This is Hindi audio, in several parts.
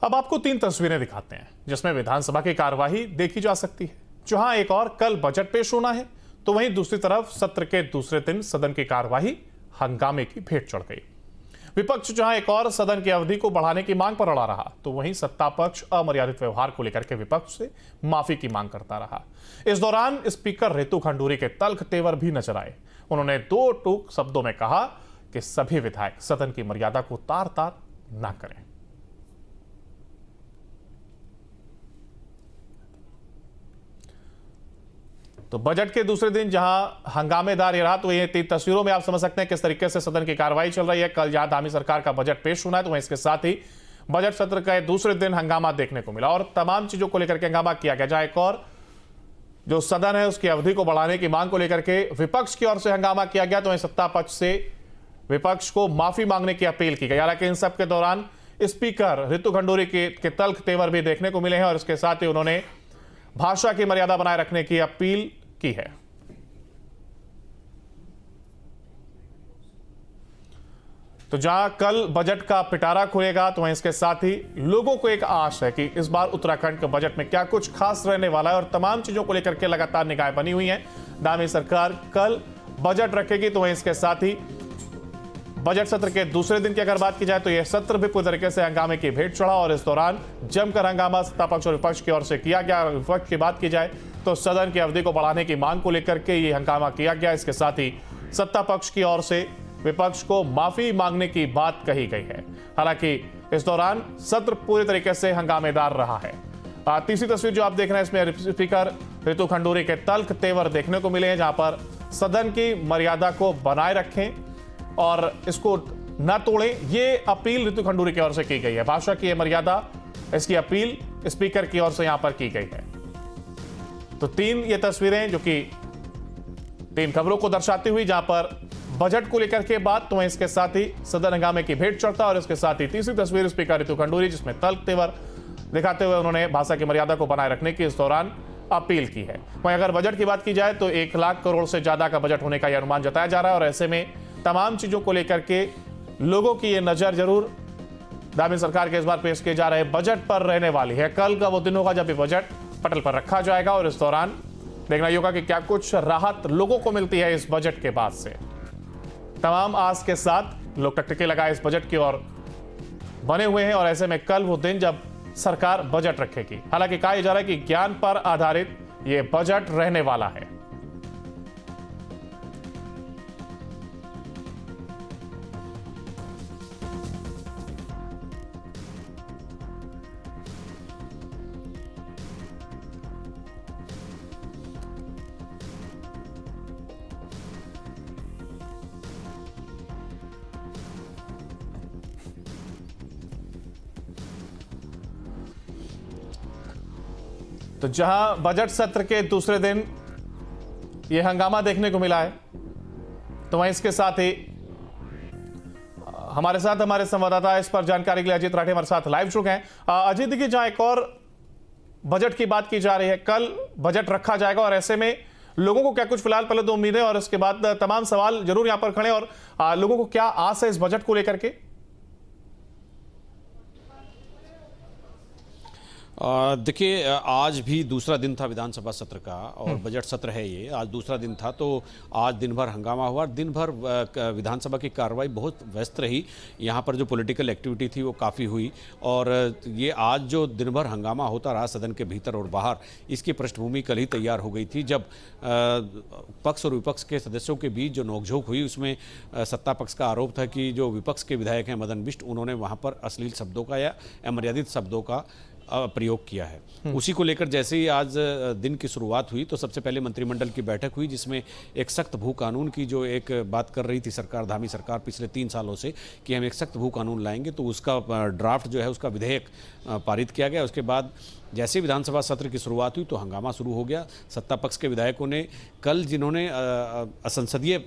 अब आपको 3 तस्वीरें दिखाते हैं जिसमें विधानसभा की कार्यवाही देखी जा सकती है। जहां एक और कल बजट पेश होना है, तो वहीं दूसरी तरफ सत्र के दूसरे दिन सदन की कार्यवाही हंगामे की भेंट चढ़ गई। विपक्ष जहां एक और सदन की अवधि को बढ़ाने की मांग पर अड़ा रहा, तो वहीं सत्ता पक्ष अमर्यादित व्यवहार को लेकर के विपक्ष से माफी की मांग करता रहा। इस दौरान स्पीकर रितु खंडूरी के तल्ख तेवर भी नजर आए। उन्होंने 2 टूक शब्दों में कहा कि सभी विधायक सदन की मर्यादा को तार तार ना करें। तो बजट के दूसरे दिन जहां हंगामेदार ये रहा, तो ये 3 तस्वीरों में आप समझ सकते हैं किस तरीके से सदन की कार्रवाई चल रही है। कल जहां धामी सरकार का बजट पेश होना है, तो वहीं इसके साथ ही बजट सत्र का दूसरे दिन हंगामा देखने को मिला और तमाम चीजों को लेकर के हंगामा किया गया। जहां एक और जो सदन है उसकी अवधि को बढ़ाने की मांग को लेकर के विपक्ष की ओर से हंगामा किया गया, तो वहीं सत्ता पक्ष से विपक्ष को माफी मांगने की अपील की गई। हालांकि इन सब के दौरान स्पीकर रितु खंडूरी के तल्ख तेवर भी देखने को मिले हैं और इसके साथ ही उन्होंने भाषा की मर्यादा बनाए रखने की अपील की है। तो जहां कल बजट का पिटारा खुलेगा, तो वहीं इसके साथ ही लोगों को एक आश है कि इस बार उत्तराखंड के बजट में क्या कुछ खास रहने वाला है और तमाम चीजों को लेकर के लगातार निगाहें बनी हुई हैं। धामी सरकार कल बजट रखेगी, तो वहीं इसके साथ ही बजट सत्र के दूसरे दिन की अगर बात की जाए, तो यह सत्र भी पूरी तरीके से हंगामे की भेंट चढ़ा और इस दौरान जमकर हंगामा सत्ता पक्ष और विपक्ष की ओर से किया गया। विपक्ष की बात की जाए तो सदन की अवधि को बढ़ाने की मांग को लेकर के यह हंगामा किया गया। इसके साथ ही सत्ता पक्ष की ओर से विपक्ष को माफी मांगने की बात कही गई है। हालांकि इस दौरान सत्र पूरी तरीके से हंगामेदार रहा है। तीसरी तस्वीर जो आप देख रहे हैं, इसमें स्पीकर रितु खंडूरी के तल्ख तेवर देखने को मिले हैं, जहां पर सदन की मर्यादा को बनाए रखें और इसको न तोड़ें, ये अपील रितु खंडूरी की ओर से की गई है। भाषा की मर्यादा, इसकी अपील स्पीकर की ओर से यहां पर की गई है। तो 3 ये तस्वीरें जो कि 3 खबरों को दर्शाती हुई, जहां पर बजट को लेकर के बात, तो इसके साथ ही सदन हंगामे की भेंट चढ़ता और इसके साथ ही तीसरी तस्वीर स्पीकर रितु खंडूरी, जिसमें तल्ख तेवर दिखाते हुए उन्होंने भाषा की मर्यादा को बनाए रखने की इस दौरान अपील की है। वहीं अगर बजट की बात की जाए तो 1 लाख करोड़ से ज्यादा का बजट होने का यह अनुमान जताया जा रहा है और ऐसे में तमाम चीजों को लेकर के लोगों की यह नजर जरूर धामी सरकार के इस बार पेश किए जा रहे बजट पर रहने वाली है। कल का वो दिन होगा जब ये बजट पटल पर रखा जाएगा और इस दौरान देखना ही होगा कि क्या कुछ राहत लोगों को मिलती है इस बजट के बाद से। तमाम आस के साथ लोग टकटकी लगाए इस बजट की ओर बने हुए हैं और ऐसे में कल वो दिन जब सरकार बजट रखेगी। हालांकि कहा जा रहा है कि ज्ञान पर आधारित ये बजट रहने वाला है। तो जहां बजट सत्र के दूसरे दिन यह हंगामा देखने को मिला है, तो वहीं इसके साथ ही हमारे संवाददाता इस पर जानकारी के लिए अजीत राठे हमारे साथ लाइव जुड़ गए हैं। अजीत, देखिए जहां एक और बजट की बात की जा रही है, कल बजट रखा जाएगा और ऐसे में लोगों को क्या कुछ फिलहाल पहले तो उम्मीदें और उसके बाद तमाम सवाल जरूर यहां पर खड़े और लोगों को क्या आस है इस बजट को लेकर के? देखिए, आज भी दूसरा दिन था विधानसभा सत्र का और बजट सत्र है ये, आज दूसरा दिन था। तो आज दिन भर हंगामा हुआ, दिन भर विधानसभा की कार्रवाई बहुत व्यस्त रही। यहाँ पर जो पॉलिटिकल एक्टिविटी थी वो काफ़ी हुई और ये आज जो दिन भर हंगामा होता रहा सदन के भीतर और बाहर, इसकी पृष्ठभूमि कल ही तैयार हो गई थी जब पक्ष और विपक्ष के सदस्यों के बीच जो नोकझोंक हुई, उसमें सत्ता पक्ष का आरोप था कि जो विपक्ष के विधायक हैं मदन बिष्ट, उन्होंने वहाँ पर अश्लील शब्दों का या अमर्यादित शब्दों का प्रयोग किया है। उसी को लेकर जैसे ही आज दिन की शुरुआत हुई, तो सबसे पहले मंत्रिमंडल की बैठक हुई जिसमें एक सख्त भू कानून की जो एक बात कर रही थी सरकार, धामी सरकार पिछले 3 सालों से, कि हम एक सख्त भू कानून लाएंगे, तो उसका ड्राफ्ट जो है उसका विधेयक पारित किया गया। उसके बाद जैसे विधानसभा सत्र की शुरुआत हुई तो हंगामा शुरू हो गया। सत्ता पक्ष के विधायकों ने कल जिन्होंने असंसदीय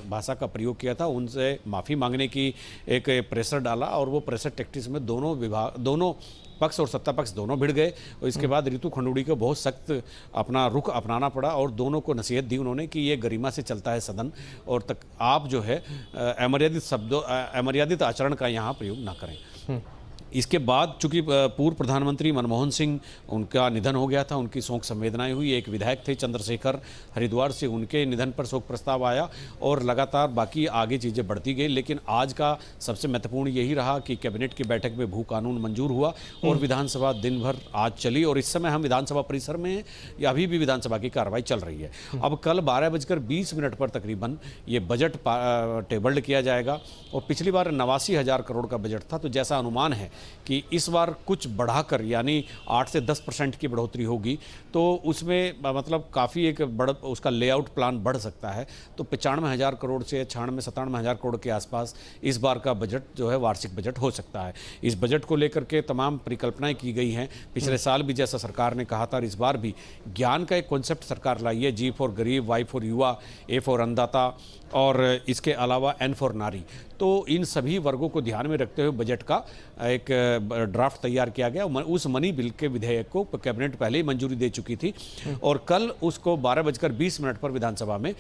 भाषा का प्रयोग किया था, उनसे माफ़ी मांगने की एक प्रेशर डाला और वो प्रेशर टैक्टिक्स में दोनों पक्ष और सत्ता पक्ष दोनों भिड़ गए और इसके बाद रितु खंडूरी को बहुत सख्त अपना रुख अपनाना पड़ा और दोनों को नसीहत दी उन्होंने कि ये गरिमा से चलता है सदन और तक आप जो है अमर्यादित आचरण का यहाँ प्रयोग ना करें। इसके बाद चूंकि पूर्व प्रधानमंत्री मनमोहन सिंह उनका निधन हो गया था, उनकी शोक संवेदनाएं हुई। एक विधायक थे चंद्रशेखर हरिद्वार से, उनके निधन पर शोक प्रस्ताव आया और लगातार बाकी आगे चीज़ें बढ़ती गई। लेकिन आज का सबसे महत्वपूर्ण यही रहा कि कैबिनेट की बैठक में भू कानून मंजूर हुआ और विधानसभा दिन भर आज चली और इस समय हम विधानसभा परिसर में हैं या अभी भी विधानसभा की कार्रवाई चल रही है। अब कल 12:20 पर तकरीबन ये बजट टेबल्ड किया जाएगा और पिछली बार 89,000 करोड़ का बजट था, तो जैसा अनुमान है कि इस बार कुछ बढ़ाकर यानी 8 से 10% की बढ़ोतरी होगी, तो उसमें मतलब काफ़ी एक बड़ा उसका लेआउट प्लान बढ़ सकता है। तो 95,000 करोड़ से 96-97,000 करोड़ के आसपास इस बार का बजट जो है वार्षिक बजट हो सकता है। इस बजट को लेकर के तमाम परिकल्पनाएं की गई हैं। पिछले साल भी जैसा सरकार ने कहा था और इस बार भी ज्ञान का एक कॉन्सेप्ट सरकार लाई है, G फॉर गरीब, Y फॉर युवा, A फॉर अन्नदाता और इसके अलावा N फॉर नारी। तो इन सभी वर्गों को ध्यान में रखते हुए बजट का एक ड्राफ्ट तैयार किया गया। उस मनी बिल के विधेयक को कैबिनेट पहले ही मंजूरी दे चुकी थी और कल उसको 12:20 पर विधानसभा में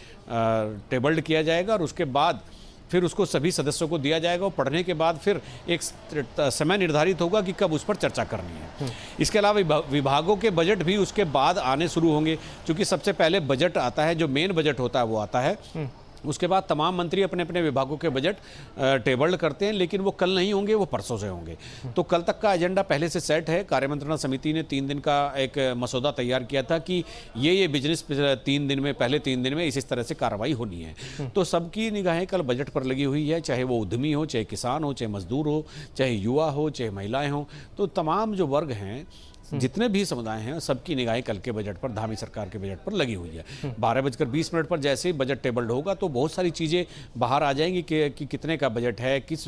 टेबल्ड किया जाएगा और उसके बाद फिर उसको सभी सदस्यों को दिया जाएगा और पढ़ने के बाद फिर एक समय निर्धारित होगा कि कब उस पर चर्चा करनी है। इसके अलावा विभागों के बजट भी उसके बाद आने शुरू होंगे, क्योंकि सबसे पहले बजट आता है, जो मेन बजट होता है वो आता है। उसके बाद तमाम मंत्री अपने अपने विभागों के बजट टेबल्ड करते हैं, लेकिन वो कल नहीं होंगे, वो परसों से होंगे। तो कल तक का एजेंडा पहले से सेट है। कार्यमंत्रणा समिति ने 3 दिन का एक मसौदा तैयार किया था कि ये बिजनेस 3 दिन में, पहले 3 दिन में इस तरह से कार्रवाई होनी है। तो सबकी निगाहें कल बजट पर लगी हुई है, चाहे वो उद्यमी हो, चाहे किसान हो, चाहे मजदूर हो, चाहे युवा हो, चाहे महिलाएं हो। तो तमाम जो वर्ग हैं, जितने भी समुदाय हैं, सबकी निगाहें कल के बजट पर, धामी सरकार के बजट पर लगी हुई है। 12:20 पर जैसे ही बजट टेबल्ड होगा तो बहुत सारी चीज़ें बाहर आ जाएंगी कि कितने का बजट है, किस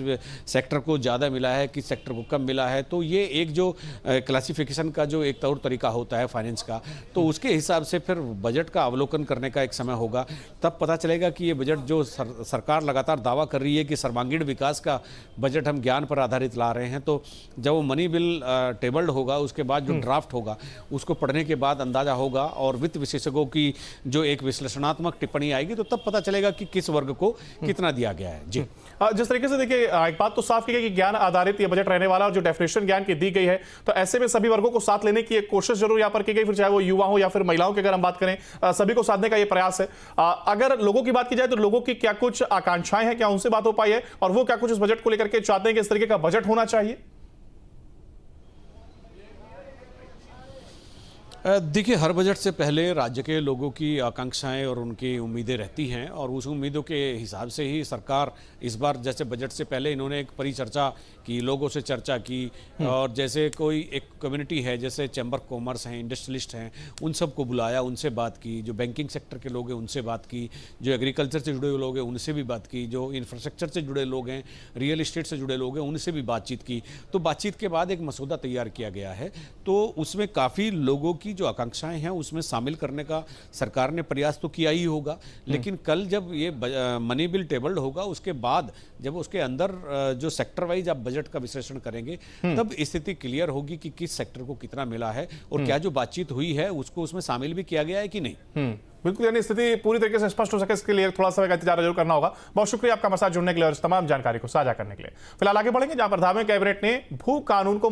सेक्टर को ज़्यादा मिला है, किस सेक्टर को कम मिला है। तो ये एक जो क्लासिफिकेशन का जो एक तौर तरीका होता है फाइनेंस का, तो उसके हिसाब से फिर बजट का अवलोकन करने का एक समय होगा। तब पता चलेगा कि ये बजट जो सरकार लगातार दावा कर रही है कि सर्वांगीण विकास का बजट हम ज्ञान पर आधारित ला रहे हैं, तो जब वो मनी बिल टेबल्ड होगा उसके बाद ड्राफ्ट होगा, उसको पढ़ने के बाद अंदाजा होगा और वित्त विशेषज्ञों की जो एक विश्लेषणात्मक टिप्पणी आएगी, तो तब पता चलेगा कि किस वर्ग को कितना दिया गया है। जी, जिस तरीके से देखिए, एक बात तो साफ की गई कि ज्ञान आधारित ये बजट रहने वाला और जो डेफिनेशन ज्ञान की दी गई है, तो ऐसे में सभी वर्गों को साथ लेने की एक कोशिश जरूर यहां पर की गई, फिर चाहे वो युवा हो या फिर महिलाओं की अगर हम बात करें, सभी को साधने का ये प्रयास है। अगर लोगों की बात की जाए तो लोगों की क्या कुछ आकांक्षाएं हैं, क्या उनसे बात हो पाई है और वो क्या कुछ इस बजट को लेकर के चाहते हैं कि इस तरीके का बजट होना चाहिए? देखिए, हर बजट से पहले राज्य के लोगों की आकांक्षाएं और उनकी उम्मीदें रहती हैं और उस उम्मीदों के हिसाब से ही सरकार इस बार, जैसे बजट से पहले इन्होंने एक परिचर्चा की, लोगों से चर्चा की और जैसे कोई एक कम्युनिटी है, जैसे चैम्बर ऑफ कॉमर्स हैं, इंडस्ट्रियलिस्ट हैं, उन सबको बुलाया, उनसे बात की, जो बैंकिंग सेक्टर के लोग हैं उनसे बात की, जो एग्रीकल्चर से जुड़े हुए लोग हैं उनसे भी बात की, जो इंफ्रास्ट्रक्चर से जुड़े लोग हैं, रियल इस्टेट से जुड़े लोग हैं, उनसे भी बातचीत की। तो बातचीत के बाद एक मसौदा तैयार किया गया है, तो उसमें काफ़ी लोगों की जो आकांक्षाएं हैं उसमें शामिल करने का सरकार ने प्रयास तो किया ही होगा। लेकिन कल जब ये मनी बिल टेबल्ड होगा, उसके बाद जब उसके अंदर जो सेक्टर वाइज आप बजट का विश्लेषण करेंगे, तब स्थिति क्लियर होगी कि किस सेक्टर को कितना मिला है और क्या जो बातचीत हुई है उसको उसमें शामिल भी किया गया है कि नहीं। बिल्कुल, यानी स्थिति पूरी तरीके से स्पष्ट हो सके इसके लिए थोड़ा समय का इंतजार जरूर करना होगा। बहुत शुक्रिया आपका हमारे साथ जुड़ने के लिए और इस तमाम जानकारी को साझा करने के लिए। फिलहाल आगे बढ़ेंगे, जहां पर धामी कैबिनेट ने भू कानून को